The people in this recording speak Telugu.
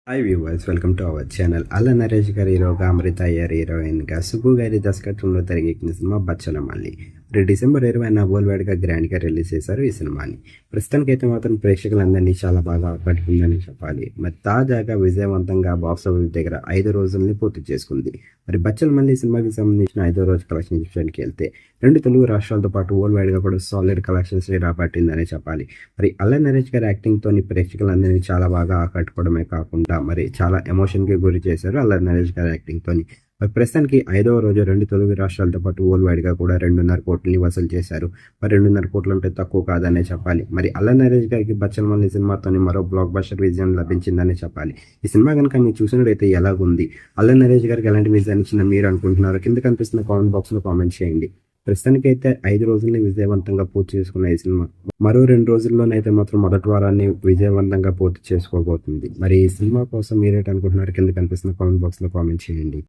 Hi viewers, welcome to our channel. అల్ల నరేష్ గారి హీరోగా, అమృత అయ్యర్ హీరోయిన్గా, సుబ్బు గారి దర్శకత్వంలో తెరకెక్కిన సినిమా బచ్చల మల్లి. డిసెంబర్ 20న వరల్డ్ వైడ్గా గ్రాండ్గా రిలీజ్ చేశారు ఈ సినిమాని. ప్రస్తుతానికైతే మాత్రం ప్రేక్షకులందరినీ చాలా బాగా ఆకట్టుకుందని చెప్పాలి. మరి తాజాగా విజయవంతంగా బాక్స్ ఆఫీస్ దగ్గర 5 రోజుల్ని పూర్తి చేసుకుంది. మరి బచ్చల మల్లి సినిమాకి సంబంధించిన 5వ రోజు కలెక్షన్ విషయానికి వెళ్తే 2 తెలుగు రాష్ట్రాలతో పాటు వరల్డ్ వైడ్గా కూడా సాలిడ్ కలెక్షన్స్ రాబట్టిందనే చెప్పాలి. మరి అల్ల నరేష్ గారి యాక్టింగ్తోని ప్రేక్షకులందరినీ చాలా బాగా ఆకట్టుకోవడమే కాకుండా మరి చాలా ఎమోషన్కి గురి చేశారు అల్ల నరేష్ గారి యాక్టింగ్తోని. మరి ప్రస్తుతానికి 5వ రోజు 2 తెలుగు రాష్ట్రాలతో పాటు వరల్డ్ వైడ్గా కూడా 2.5 కోట్లని వసూలు చేశారు. మరి 2.5 కోట్లు అంటే తక్కువ కాదనే చెప్పాలి. మరి అల్ల నరేష్ గారికి బచ్చల మల్లి సినిమాతోని మరో బ్లాక్ బస్టర్ విజయం లభించిందనే చెప్పాలి. ఈ సినిమా కనుక మీరు చూసినట్టయితే ఎలాగుంది, అల్ల నరేష్ గారికి ఎలాంటి విజయాన్ని ఇచ్చిందని మీరు అనుకుంటున్నారు? కింద కనిపిస్తున్న కామెంట్ బాక్స్లో కామెంట్ చేయండి. ప్రస్తుతానికైతే 5 రోజుల్ని విజయవంతంగా పూర్తి చేసుకున్న ఈ సినిమా మరో 2 రోజుల్లోనైతే మాత్రం మొదటి వారాన్ని విజయవంతంగా పూర్తి చేసుకోబోతుంది. మరి ఈ సినిమా కోసం మీరేటనుకుంటున్నారు? కింద కనిపిస్తున్న కామెంట్ బాక్స్లో కామెంట్ చేయండి.